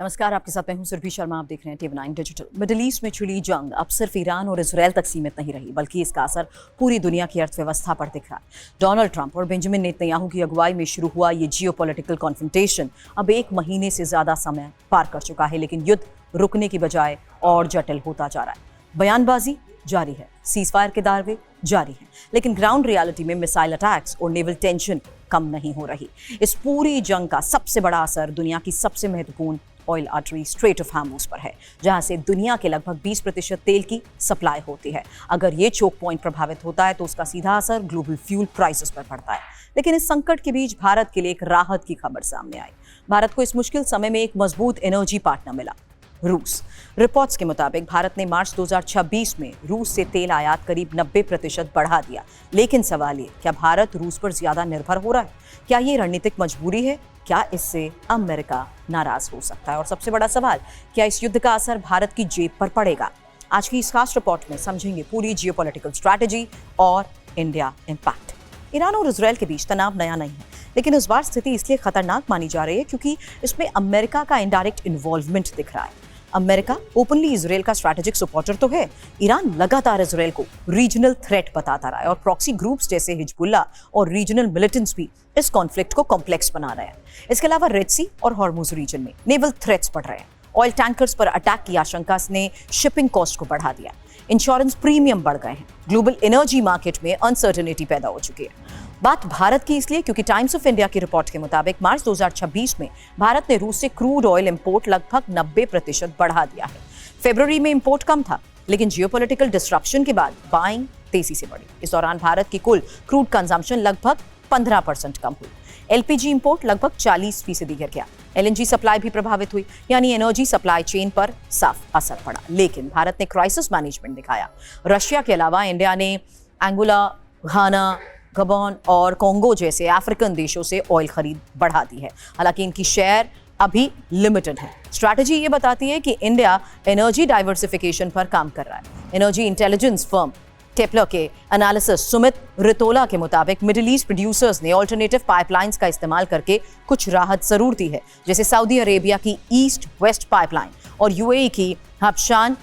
नमस्कार, आपके साथ मैं हूं सुरभि शर्मा। आप देख रहे हैं TV9 डिजिटल। मिडिल ईस्ट में छिड़ी जंग अब सिर्फ ईरान और इजरायल तक सीमित नहीं रही, बल्कि इसका असर पूरी दुनिया की अर्थव्यवस्था पर दिख रहा है। डोनाल्ड ट्रंप और बेंजामिन नेतन्याहू की अगुवाई में शुरू हुआ ये जियोपॉलिटिकल कॉन्फ्रंटेशन अब 1 महीने से ज्यादा समय पार कर चुका है, लेकिन युद्ध रुकने की बजाय और जटिल होता जा रहा है। बयानबाजी जारी है, सीजफायर के दावे जारी हैं, लेकिन ग्राउंड रियलिटी में मिसाइल अटैक्स और नेवल टेंशन कम नहीं हो रही। इस पूरी जंग का सबसे बड़ा असर दुनिया की सबसे महत्वपूर्ण ऑयल आर्टरी स्ट्रेट ऑफ हार्मोज पर है, जहां से दुनिया के लगभग 20% तेल की सप्लाई होती है। अगर ये चोक पॉइंट प्रभावित होता है तो उसका सीधा असर ग्लोबल फ्यूल प्राइसेस पर पड़ता है। लेकिन इस संकट के बीच भारत के लिए एक राहत की खबर सामने आई। भारत को इस मुश्किल समय में एक मजबूत एनर्जी पार्टनर मिला, रूस। रिपोर्ट्स के मुताबिक भारत ने मार्च 2026 में रूस से तेल आयात करीब 90% बढ़ा दिया। लेकिन सवाल ये, क्या भारत रूस पर ज्यादा निर्भर हो रहा है? क्या ये रणनीतिक मजबूरी है? क्या इससे अमेरिका नाराज हो सकता है? और सबसे बड़ा सवाल, क्या इस युद्ध का असर भारत की जेब पर पड़ेगा? आज की इस खास रिपोर्ट में समझेंगे पूरी जियोपॉलिटिकल स्ट्रैटेजी और इंडिया इंपैक्ट। ईरान और इजरायल के बीच तनाव नया नहीं है, लेकिन इस बार स्थिति इसलिए खतरनाक मानी जा रही है क्योंकि इसमें अमेरिका का इनडायरेक्ट इन्वॉल्वमेंट दिख रहा है। अमेरिका ओपनली इजरायल का स्ट्रैटेजिक सपोर्टर तो है, ईरान लगातार इजरायल को रीजनल थ्रेट बताता रहा है और प्रॉक्सी ग्रुप्स जैसे हिजबुल्ला और रीजनल मिलिटेंट्स भी इस कॉन्फ्लिक्ट को कॉम्प्लेक्स बना रहे हैं। इसके अलावा रेड सी और हॉर्मुज रीजन में नेवल थ्रेट्स बढ़ रहे हैं। ऑयल टैंकर्स पर अटैक की आशंका ने शिपिंग कॉस्ट को बढ़ा दिया। इंश्योरेंस प्रीमियम बढ़ गए हैं। ग्लोबल एनर्जी मार्केट में अनसर्टेनिटी पैदा हो चुकी है। बात भारत की इसलिए क्योंकि टाइम्स ऑफ इंडिया की रिपोर्ट के मुताबिक मार्च 2026 में भारत ने रूस से क्रूड ऑयल इंपोर्ट लगभग 90% बढ़ा दिया है। फरवरी में इंपोर्ट कम था, लेकिन जियोपॉलिटिकल डिस्ट्रप्शन के बाद बाइंग तेजी से बढ़ी। इस दौरान भारत की कुल क्रूड कंजम्पशन लगभग 15% कम हुई। एलपीजी इंपोर्ट लगभग 40% गिर गया। एलएनजी सप्लाई भी प्रभावित हुई, यानी एनर्जी सप्लाई चेन पर साफ असर पड़ा। लेकिन भारत ने क्राइसिस मैनेजमेंट दिखाया। रशिया के अलावा इंडिया ने एंगोला, घाना, गबन और कोंगो जैसे अफ्रीकन देशों से ऑयल खरीद बढ़ा दी है। हालांकि इनकी शेयर अभी लिमिटेड है। स्ट्रैटेजी ये बताती है कि इंडिया एनर्जी डाइवर्सिफिकेशन पर काम कर रहा है। एनर्जी इंटेलिजेंस फर्म टेप्लर के एनालिसिस सुमित रितोला के मुताबिक मिडिल ईस्ट प्रोड्यूसर्स ने ऑल्टरनेटिव पाइपलाइंस का इस्तेमाल करके कुछ राहत जरूर दी है, जैसे सऊदी अरेबिया की ईस्ट वेस्ट पाइपलाइन और यूएई की हबशान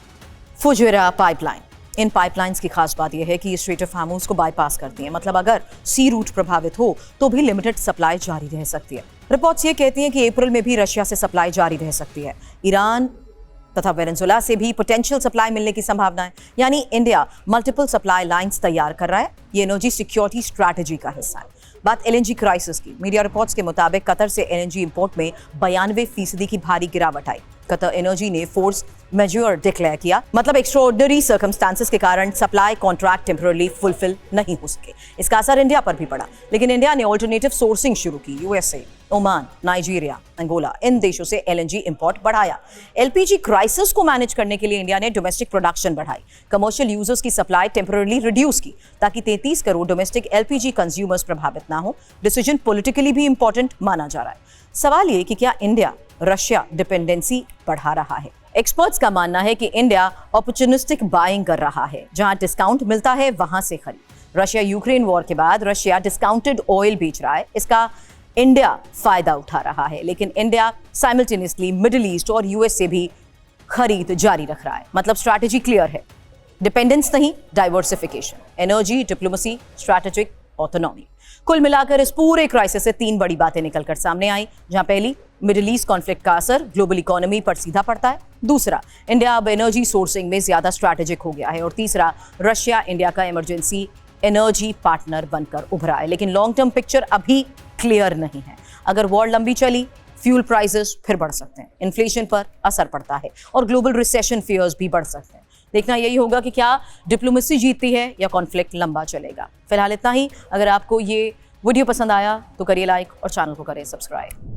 फुजैरा पाइपलाइन। इन पाइपलाइंस की खास बात यह है कि ये स्ट्रेट ऑफ हार्मोज को बाईपास करती हैं, मतलब अगर सी रूट प्रभावित हो तो भी लिमिटेड सप्लाई जारी रह सकती है। रिपोर्ट्स ये कहती हैं कि अप्रैल में भी रशिया से सप्लाई जारी रह सकती है। ईरान तथा वेनेजुएला से भी पोटेंशियल सप्लाई मिलने की संभावना है, यानी इंडिया मल्टीपल सप्लाई लाइंस तैयार कर रहा है। ये एनर्जी सिक्योरिटी स्ट्रैटेजी का हिस्सा है। बात एलएनजी क्राइसिस की। मीडिया रिपोर्ट्स के मुताबिक कतर से एलएनजी इंपोर्ट में 92% की भारी गिरावट आई। कतर एनर्जी ने फोर्स मेजर डिक्लेयर किया, मतलब एक्स्ट्राऑर्डिनरी सर्कमस्टांसेस के कारण सप्लाई कॉन्ट्रैक्ट टेम्पररी फुलफिल नहीं हो सके। इसका असर इंडिया पर भी पड़ा, लेकिन इंडिया ने ऑल्टरनेटिव सोर्सिंग शुरू की। यूएसए, ओमान, नाइजीरिया, अंगोला, इन देशों से एलएनजी इंपोर्ट बढ़ाया। एलपीजी क्राइसिस को मैनेज करने के लिए इंडिया ने डोमेस्टिक प्रोडक्शन बढ़ाई। कमर्शियल यूजर्स की सप्लाई टेम्पररी रिड्यूस की, ताकि 33 करोड़ डोमेस्टिक एलपीजी कंज्यूमर्स प्रभावित ना हो। डिसीजन पॉलिटिकली भी इंपॉर्टेंट माना जा रहा है। सवाल ये कि क्या इंडिया रशिया डिपेंडेंसी बढ़ा रहा है? एक्सपर्ट्स का मानना है कि इंडिया अपॉर्चुनिस्टिक बाइंग कर रहा है। जहां डिस्काउंट मिलता है वहां से खरीद। रशिया यूक्रेन वॉर के बाद रशिया डिस्काउंटेड ऑयल बेच रहा है, इसका इंडिया फायदा उठा रहा है। लेकिन इंडिया साइमल्टेनियसली मिडिल ईस्ट और यूएस से भी खरीद जारी रख रहा है। मतलब स्ट्रैटेजी क्लियर है, डिपेंडेंस नहीं, diversification, energy, diplomacy, strategic autonomy. कुल मिलाकर इस पूरे क्राइसिस से 3 बड़ी बातें निकलकर सामने आई। जहां पहली, मिडिल ईस्ट कॉन्फ्लिक्ट का असर ग्लोबल इकोनॉमी पर सीधा पड़ता है। दूसरा, इंडिया अब एनर्जी सोर्सिंग में ज्यादा स्ट्रैटेजिक हो गया है। और तीसरा, रशिया इंडिया का इमरजेंसी एनर्जी पार्टनर बनकर उभरा है। लेकिन लॉन्ग टर्म पिक्चर अभी क्लियर नहीं है। अगर वॉर लंबी चली, फ्यूल प्राइसेस फिर बढ़ सकते हैं, इन्फ्लेशन पर असर पड़ता है और ग्लोबल रिसेशन फियर्स भी बढ़ सकते हैं। देखना यही होगा कि क्या डिप्लोमेसी जीतती है या कॉन्फ्लिक्ट लंबा चलेगा। फिलहाल इतना ही। अगर आपको ये वीडियो पसंद आया तो करिए लाइक और चैनल को करें सब्सक्राइब।